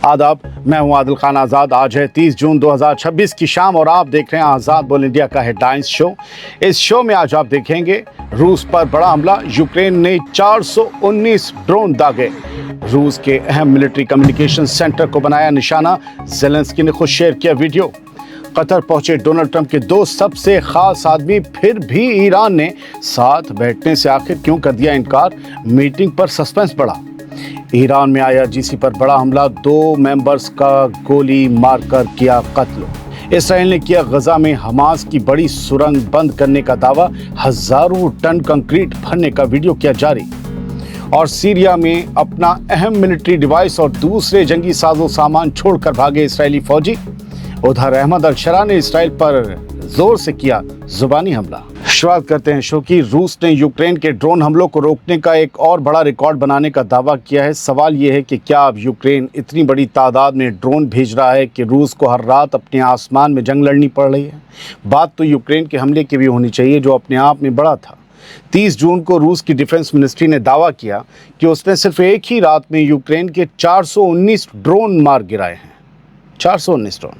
आदाब, मैं हूं आदिल खान आज़ाद। आज है 30 जून 2026 की शाम और आप देख रहे हैं आज़ाद बोल इंडिया का हेडलाइंस शो। इस शो में आज आप देखेंगे रूस पर बड़ा हमला, यूक्रेन ने 419 ड्रोन दागे, रूस के अहम मिलिट्री कम्युनिकेशन सेंटर को बनाया निशाना, ज़ेलेंस्की ने खुद शेयर किया वीडियो। कतर पहुंचे डोनाल्ड ट्रंप के दो सबसे खास आदमी, फिर भी ईरान ने साथ बैठने से आखिर क्यों कर दिया इनकार, मीटिंग पर सस्पेंस बढ़ा। ईरान में IRGC पर बड़ा हमला, 2 मेंबर्स का गोली मारकर किया कत्ल। इसराइल ने किया गजा में हमास की बड़ी सुरंग बंद करने का दावा, हजारों टन कंक्रीट भरने का वीडियो किया जारी। और सीरिया में अपना अहम मिलिट्री डिवाइस और दूसरे जंगी साजो सामान छोड़कर भागे इसराइली फौजी। उधर अहमद अल-शरा ने इसराइल पर जोर से किया जुबानी हमला। शुरुआत करते हैं शो की। रूस ने यूक्रेन के ड्रोन हमलों को रोकने का एक और बड़ा रिकॉर्ड बनाने का दावा किया है। सवाल ये है कि क्या अब यूक्रेन इतनी बड़ी तादाद में ड्रोन भेज रहा है कि रूस को हर रात अपने आसमान में जंग लड़नी पड़ रही है। बात तो यूक्रेन के हमले की भी होनी चाहिए जो अपने आप में बड़ा था। 30 जून को रूस की डिफेंस मिनिस्ट्री ने दावा किया कि उसने सिर्फ एक ही रात में यूक्रेन के 419 ड्रोन मार गिराए हैं। 419 ड्रोन।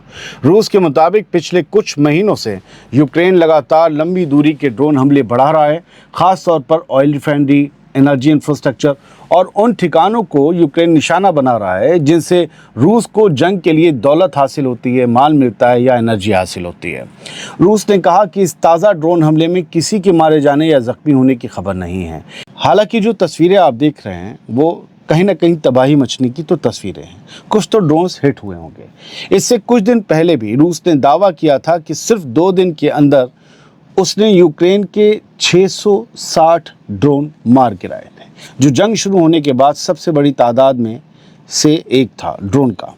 रूस के मुताबिक पिछले कुछ महीनों से यूक्रेन लगातार लंबी दूरी के ड्रोन हमले बढ़ा रहा है, खास तौर पर ऑयल रिफाइनरी, एनर्जी इंफ्रास्ट्रक्चर और उन ठिकानों को यूक्रेन निशाना बना रहा है जिनसे रूस को जंग के लिए दौलत हासिल होती है, माल मिलता है या एनर्जी हासिल होती है। रूस ने कहा कि इस ताज़ा ड्रोन हमले में किसी के मारे जाने या जख्मी होने की खबर नहीं है। हालांकि जो तस्वीरें आप देख रहे हैं वो कहीं ना कहीं तबाही मचने की तो तस्वीरें हैं, कुछ तो ड्रोन्स हिट हुए होंगे। इससे कुछ दिन पहले भी रूस ने दावा किया था कि सिर्फ 2 दिन के अंदर उसने यूक्रेन के 660 ड्रोन मार गिराए थे, जो जंग शुरू होने के बाद सबसे बड़ी तादाद में से एक था ड्रोन का।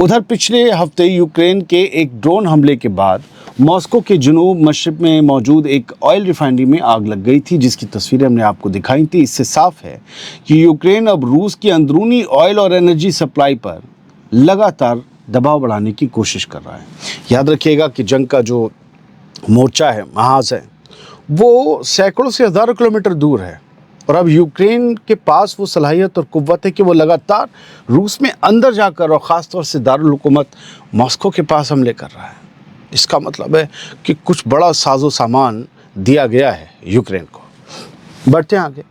उधर पिछले हफ्ते यूक्रेन के एक ड्रोन हमले के बाद मॉस्को के जनूब मशरिक में मौजूद एक ऑयल रिफाइनरी में आग लग गई थी, जिसकी तस्वीरें हमने आपको दिखाई थी। इससे साफ है कि यूक्रेन अब रूस की अंदरूनी ऑयल और एनर्जी सप्लाई पर लगातार दबाव बढ़ाने की कोशिश कर रहा है। याद रखिएगा कि जंग का जो मोर्चा है, महाज है, वो सैकड़ों से हज़ारों किलोमीटर दूर है और अब यूक्रेन के पास वो सलाहियत और कुव्वत है कि वो लगातार रूस में अंदर जाकर और ख़ास तौर से दारुल हुकूमत मॉस्को के पास हमले कर रहा है। इसका मतलब है कि कुछ बड़ा साजो सामान दिया गया है यूक्रेन को। बढ़ते हैं आगे।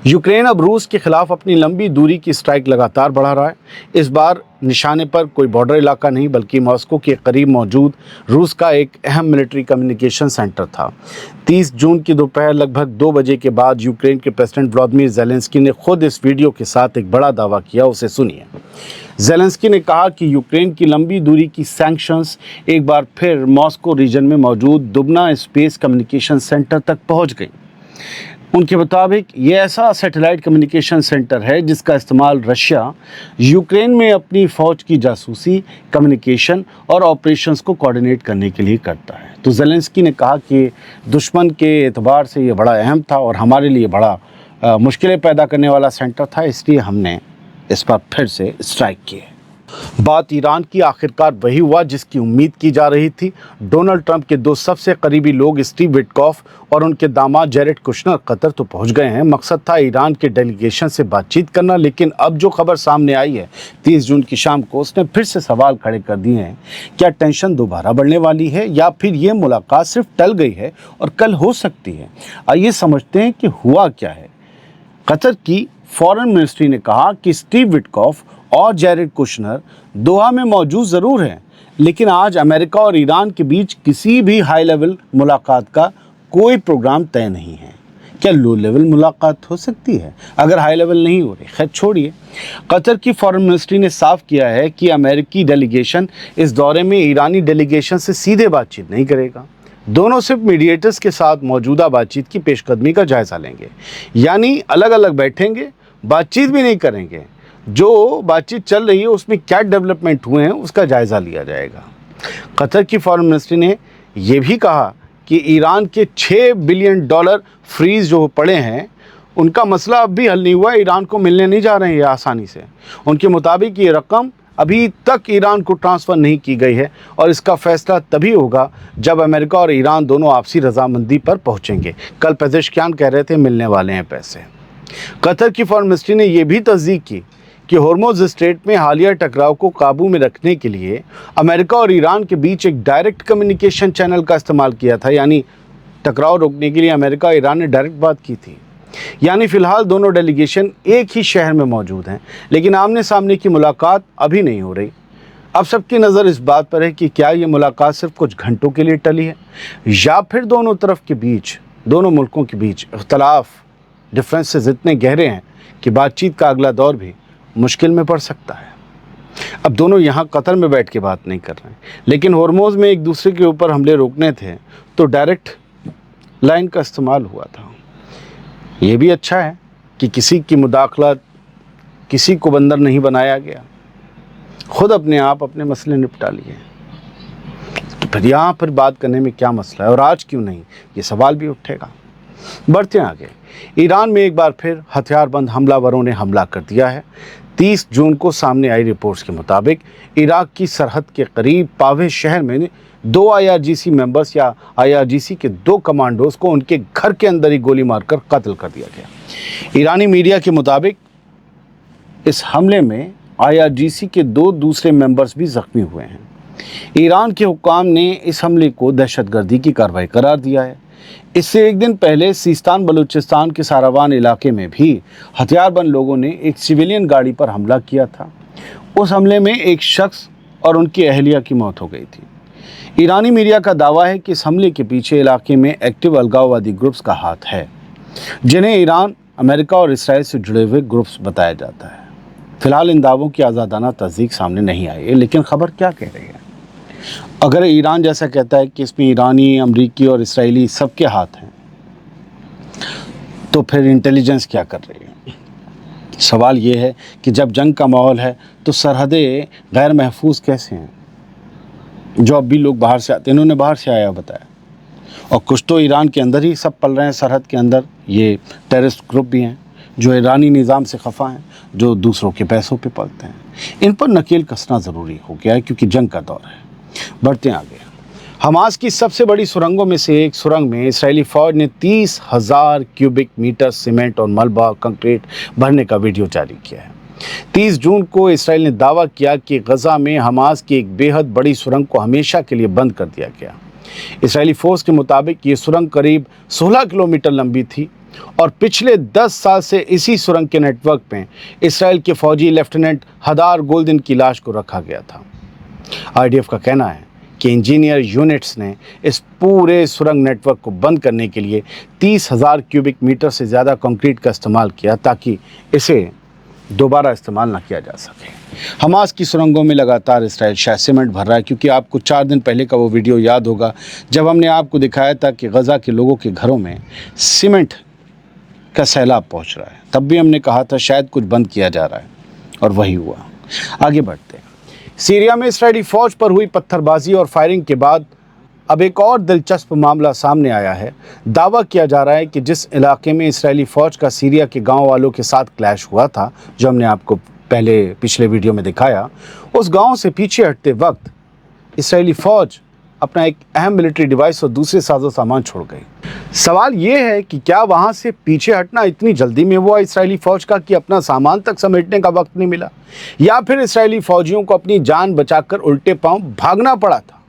यूक्रेन अब रूस के खिलाफ अपनी लंबी दूरी की स्ट्राइक लगातार बढ़ा रहा है। इस बार निशाने पर कोई बॉर्डर इलाका नहीं बल्कि मॉस्को के करीब मौजूद रूस का एक अहम मिलिट्री कम्युनिकेशन सेंटर था। 30 जून की दोपहर लगभग 2 बजे के बाद यूक्रेन के प्रेसिडेंट व्लादिमीर ज़ेलेंस्की ने खुद इस वीडियो के साथ एक बड़ा दावा किया, उसे सुनिए। ज़ेलेंस्की ने कहा कि यूक्रेन की लंबी दूरी की सैंक्शंस एक बार फिर मॉस्को रीजन में मौजूद दुबना स्पेस कम्युनिकेशन सेंटर तक पहुंच गई। उनके मुताबिक ये ऐसा सैटेलाइट कम्युनिकेशन सेंटर है जिसका इस्तेमाल रशिया यूक्रेन में अपनी फ़ौज की जासूसी, कम्युनिकेशन और ऑपरेशंस को कोऑर्डिनेट करने के लिए करता है। तो ज़ेलेंस्की ने कहा कि दुश्मन के एतबार से ये बड़ा अहम था और हमारे लिए बड़ा मुश्किलें पैदा करने वाला सेंटर था, इसलिए हमने इस पर फिर से स्ट्राइक की है। बात ईरान की आखिरकार वही हुआ जिसकी उम्मीद की जा रही थी। डोनाल्ड ट्रंप के 2 सबसे करीबी लोग स्टीव विटकॉफ और उनके दामाद जेरेड कुशनर कतर तो पहुंच गए हैं। मकसद था ईरान के डेलीगेशन से बातचीत करना, लेकिन अब जो खबर सामने आई है 30 जून की शाम को, उसने फिर से सवाल खड़े कर दिए हैं। क्या टेंशन दोबारा बढ़ने वाली है या फिर ये मुलाकात सिर्फ टल गई है और कल हो सकती है? आइए समझते हैं कि हुआ क्या है। कतर की फॉरेन मिनिस्ट्री ने कहा कि स्टीव विटकॉफ और जेरेड कुशनर दोहा में मौजूद ज़रूर हैं, लेकिन आज अमेरिका और ईरान के बीच किसी भी हाई लेवल मुलाकात का कोई प्रोग्राम तय नहीं है। क्या लो लेवल मुलाकात हो सकती है? अगर हाई लेवल नहीं हो रही, खैर छोड़िए। कतर की फॉरेन मिनिस्ट्री ने साफ किया है कि अमेरिकी डेलीगेशन इस दौरे में ईरानी डेलीगेशन से सीधे बातचीत नहीं करेगा। दोनों सिर्फ मीडिएटर्स के साथ मौजूदा बातचीत की पेशकदमी का जायज़ा लेंगे, यानी अलग अलग बैठेंगे, बातचीत भी नहीं करेंगे। जो बातचीत चल रही है उसमें क्या डेवलपमेंट हुए हैं उसका जायज़ा लिया जाएगा। कतर की फॉरेन मिनिस्ट्री ने यह भी कहा कि ईरान के $6 बिलियन फ्रीज जो पड़े हैं उनका मसला अब भी हल नहीं हुआ, ईरान को मिलने नहीं जा रहे हैं आसानी से। उनके मुताबिक ये रकम अभी तक ईरान को ट्रांसफ़र नहीं की गई है और इसका फैसला तभी होगा जब अमेरिका और ईरान दोनों आपसी रजामंदी पर पहुंचेंगे। कल पेजेश्कियान कह रहे थे मिलने वाले हैं पैसे। कतर की फॉरेन मिनिस्ट्री ने यह भी तस्दीक की कि हॉर्मुज़ स्ट्रेट में हालिया टकराव को काबू में रखने के लिए अमेरिका और ईरान के बीच एक डायरेक्ट कम्युनिकेशन चैनल का इस्तेमाल किया था। यानी टकराव रोकने के लिए अमेरिका और ईरान ने डायरेक्ट बात की थी। यानी फ़िलहाल दोनों डेलीगेशन एक ही शहर में मौजूद हैं, लेकिन आमने सामने की मुलाकात अभी नहीं हो रही। अब सबकी नज़र इस बात पर है कि क्या ये मुलाकात सिर्फ कुछ घंटों के लिए टली है, या फिर दोनों तरफ के बीच, दोनों मुल्कों के बीच इख्तलाफ, डिफरेंसेस इतने गहरे हैं कि बातचीत का अगला दौर भी मुश्किल में पड़ सकता है। अब दोनों यहाँ कतर में बैठ के बात नहीं कर रहे हैं, लेकिन हॉर्मुज़ में एक दूसरे के ऊपर हमले रोकने थे तो डायरेक्ट लाइन का इस्तेमाल हुआ था। ये भी अच्छा है कि किसी की मुदाखलत, किसी को बंदर नहीं बनाया गया, खुद अपने आप अपने मसले निपटा लिए। तो फिर यहाँ पर बात करने में क्या मसला है, और आज क्यों नहीं, ये सवाल भी उठेगा। बढ़ते हैं आगे। ईरान में एक बार फिर हथियारबंद हमलावरों ने हमला कर दिया है। 30 जून को सामने आई रिपोर्ट्स के मुताबिक इराक की सरहद के करीब पावे शहर में 2 IRGC मेंबर्स या IRGC के 2 कमांडोज को उनके घर के अंदर ही गोली मारकर कत्ल कर दिया गया। ईरानी मीडिया के मुताबिक इस हमले में IRGC के 2 दूसरे मेंबर्स भी जख्मी हुए हैं। ईरान के हुक्काम ने इस हमले को दहशतगर्दी की कार्रवाई करार दिया है। इससे एक दिन पहले सीस्तान बलूचिस्तान के सारावान इलाके में भी हथियारबंद लोगों ने एक सिविलियन गाड़ी पर हमला किया था। उस हमले में एक शख्स और उनकी अहलिया की मौत हो गई थी। ईरानी मीडिया का दावा है कि इस हमले के पीछे इलाके में एक्टिव अलगाववादी ग्रुप्स का हाथ है, जिन्हें ईरान, अमेरिका और इसराइल से जुड़े हुए ग्रुप्स बताया जाता है। फिलहाल इन दावों की आज़ादाना तस्दीक सामने नहीं आई है, लेकिन खबर क्या कह रही है? अगर ईरान जैसा कहता है कि इसमें ईरानी, अमरीकी और इसराइली सबके हाथ हैं, तो फिर इंटेलिजेंस क्या कर रही है? सवाल ये है कि जब जंग का माहौल है तो सरहदें गैर महफूज कैसे हैं? जो अब भी लोग बाहर से आते हैं, इन्होंने बाहर से आया बताया, और कुछ तो ईरान के अंदर ही सब पल रहे हैं। सरहद के अंदर ये टेररिस्ट ग्रुप भी हैं जो ईरानी निज़ाम से खफा हैं, जो दूसरों के पैसों पे पलते हैं। इन पर नकेल कसना ज़रूरी हो गया है, क्योंकि जंग का दौर है। बढ़ते हैं आगे। हमास की सबसे बड़ी सुरंगों में से एक सुरंग में इसराइली फ़ौज ने 30,000 क्यूबिक मीटर सीमेंट और मलबा कंक्रीट भरने का वीडियो जारी किया है। 30 जून को इसराइल ने दावा किया कि गज़ा में हमास की एक बेहद बड़ी सुरंग को हमेशा के लिए बंद कर दिया गया। इसराइली फोर्स के मुताबिक ये सुरंग करीब 16 किलोमीटर लंबी थी और पिछले 10 साल से इसी सुरंग के नेटवर्क में इसराइल के फौजी लेफ्टिनेंट हदार गोल्दिन की लाश को रखा गया था। IDF का कहना है कि इंजीनियर यूनिट्स ने इस पूरे सुरंग नेटवर्क को बंद करने के लिए 30,000 क्यूबिक मीटर से ज़्यादा कंक्रीट का इस्तेमाल किया, ताकि इसे दोबारा इस्तेमाल ना किया जा सके। हमास की सुरंगों में लगातार इसराइल शायद सीमेंट भर रहा है, क्योंकि आपको 4 दिन पहले का वो वीडियो याद होगा जब हमने आपको दिखाया था कि गज़ा के लोगों के घरों में सीमेंट का सैलाब पहुंच रहा है। तब भी हमने कहा था शायद कुछ बंद किया जा रहा है, और वही हुआ। आगे बढ़ते हैं। सीरिया में इसराइली फ़ौज पर हुई पत्थरबाजी और फायरिंग के बाद अब एक और दिलचस्प मामला सामने आया है। दावा किया जा रहा है कि जिस इलाके में इसराइली फ़ौज का सीरिया के गांव वालों के साथ क्लैश हुआ था, जो हमने आपको पिछले वीडियो में दिखाया, उस गांव से पीछे हटते वक्त इसराइली फ़ौज अपना एक अहम मिलिट्री डिवाइस और दूसरे साजो सामान छोड़ गई। सवाल ये है कि क्या वहाँ से पीछे हटना इतनी जल्दी में हुआ इसराइली फ़ौज का कि अपना सामान तक समेटने का वक्त नहीं मिला, या फिर इसराइली फ़ौजियों को अपनी जान बचाकर उल्टे पांव भागना पड़ा था?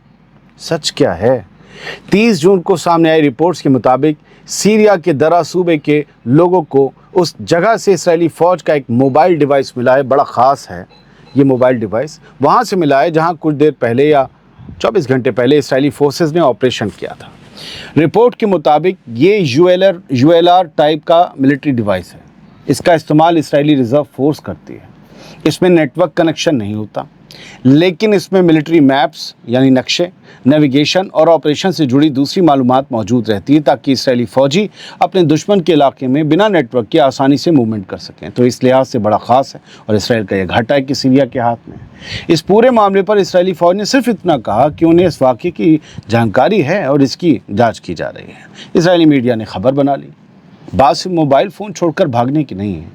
सच क्या है? 30 जून को सामने आई रिपोर्ट्स के मुताबिक सीरिया के दरा सूबे के लोगों को उस जगह से इसराइली फ़ौज का एक मोबाइल डिवाइस मिला है। बड़ा ख़ास है ये मोबाइल डिवाइस, वहाँ से मिला है जहाँ कुछ देर पहले या 24 घंटे पहले इसराइली फोर्सेस ने ऑपरेशन किया था। रिपोर्ट के मुताबिक ये ULR टाइप का मिलिट्री डिवाइस है। इसका इस्तेमाल इसराइली रिज़र्व फोर्स करती है। इसमें नेटवर्क कनेक्शन नहीं होता, लेकिन इसमें मिलिट्री मैप्स यानी नक्शे, नेविगेशन और ऑपरेशन से जुड़ी दूसरी मालूमात मौजूद रहती है, ताकि इसराइली फ़ौजी अपने दुश्मन के इलाके में बिना नेटवर्क के आसानी से मूवमेंट कर सकें। तो इस लिहाज से बड़ा ख़ास है, और इसराइल का यह घाटा है कि सीरिया के हाथ में है। इस पूरे मामले पर इसराइली फ़ौज ने सिर्फ इतना कहा कि उन्हें इस वाक़े की जानकारी है और इसकी जाँच की जा रही है। इसराइली मीडिया ने खबर बना ली। बात सिर्फ मोबाइल फ़ोन छोड़कर भागने की नहीं है,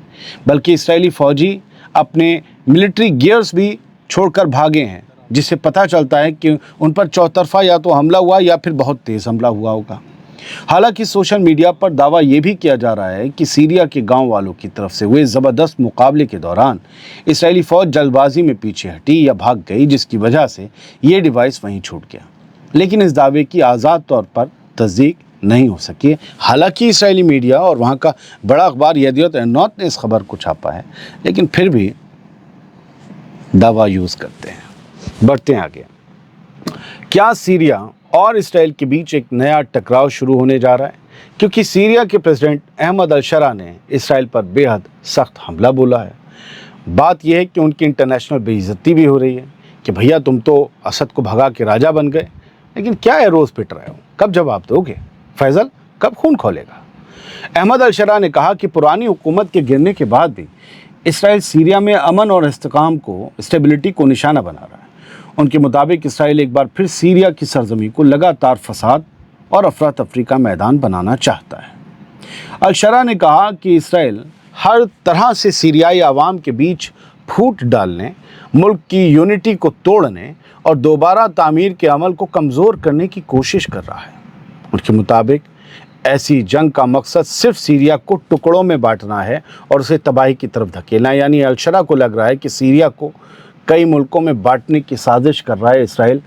बल्कि इसराइली फ़ौजी अपने मिलिट्री गियर्स भी छोड़कर भागे हैं, जिससे पता चलता है कि उन पर चौतरफा या तो हमला हुआ या फिर बहुत तेज़ हमला हुआ होगा। حالانکہ سوشل میڈیا پر دعویٰ یہ بھی کیا جا رہا ہے کہ سیریا کے گاؤں والوں کی طرف سے ہوئے زبردست مقابلے کے دوران اسرائیلی فوج جلد بازی میں پیچھے ہٹی یا بھاگ گئی، جس کی وجہ سے یہ ڈیوائس وہیں چھوٹ گیا، لیکن اس دعوے کی آزاد طور پر تصدیق نہیں ہو سکی ہے۔ حالانکہ اسرائیلی میڈیا اور وہاں کا بڑا اخبار یدیوت احرنوت نے اس خبر کو چھاپا ہے، لیکن پھر بھی دعویٰ یوز کرتے ہیں۔ بڑھتے ہیں آگے۔ کیا سیریا اور اسرائیل کے بیچ ایک نیا ٹکراؤ شروع ہونے جا رہا ہے؟ کیونکہ سیریا کے پریزیڈنٹ احمد الشرا نے اسرائیل پر بے حد سخت حملہ بولا ہے۔ بات یہ ہے کہ ان کی انٹرنیشنل بے عزتی بھی ہو رہی ہے کہ بھیا تم تو اسد کو بھگا کے راجہ بن گئے، لیکن کیا ہے روز پٹ رہے ہو، کب جواب دو گے؟ فیصل کب خون کھولے گا؟ احمد الشرا نے کہا کہ پرانی حکومت کے گرنے کے بعد بھی اسرائیل سیریا میں امن اور اسٹیبلٹی کو نشانہ بنا رہا ہے۔ ان کے مطابق اسرائیل ایک بار پھر سیریا کی سرزمین کو لگاتار فساد اور افراتفری کا میدان بنانا چاہتا ہے۔ الشرا نے کہا کہ اسرائیل ہر طرح سے سیریائی عوام کے بیچ پھوٹ ڈالنے، ملک کی یونٹی کو توڑنے اور دوبارہ تعمیر کے عمل کو کمزور کرنے کی کوشش کر رہا ہے۔ ان کے مطابق ایسی جنگ کا مقصد صرف سیریا کو ٹکڑوں میں بانٹنا ہے اور اسے تباہی کی طرف دھکیلنا، یعنی الشرا کو لگ رہا ہے کہ سیریا کو کئی ملکوں میں بانٹنے کی سازش کر رہا ہے اسرائیل،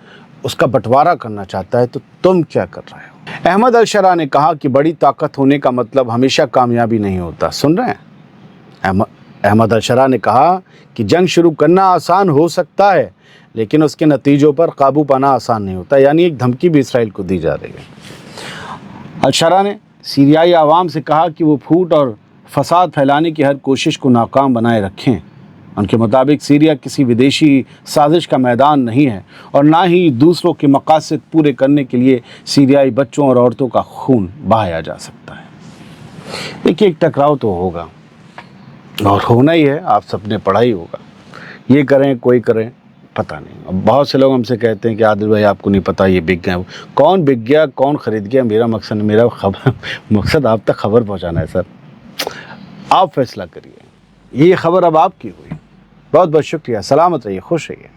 اس کا بٹوارا کرنا چاہتا ہے، تو تم کیا کر رہے ہو؟ احمد الشرا نے کہا کہ بڑی طاقت ہونے کا مطلب ہمیشہ کامیابی نہیں ہوتا۔ سن رہے ہیں؟ احمد الشرا نے کہا کہ جنگ شروع کرنا آسان ہو سکتا ہے، لیکن اس کے نتیجوں پر قابو پانا آسان نہیں ہوتا، یعنی ایک دھمکی بھی اسرائیل کو دی جا رہی ہے۔ الشرا نے سیریائی عوام سے کہا کہ وہ پھوٹ اور فساد پھیلانے کی ہر کوشش کو ناکام بنائے رکھیں۔ ان کے مطابق سیریا کسی ودیشی سازش کا میدان نہیں ہے اور نہ ہی دوسروں کے مقاصد پورے کرنے کے لیے سیریائی بچوں اور عورتوں کا خون بہایا جا سکتا ہے۔ دیکھیے ایک ٹکراؤ تو ہوگا اور ہونا ہی ہے، آپ سب نے پڑھا ہی ہوگا، یہ کریں کوئی کریں پتہ نہیں۔ اب بہت سے لوگ ہم سے کہتے ہیں کہ عادل بھائی آپ کو نہیں پتہ یہ بک گئے، کون بک گیا کون خرید گیا، میرا مقصد آپ تک خبر پہنچانا ہے سر، آپ فیصلہ کریے، یہ خبر اب آپ کی ہوئی۔ بہت بہت شکریہ، سلامت رہیے، خوش رہیے۔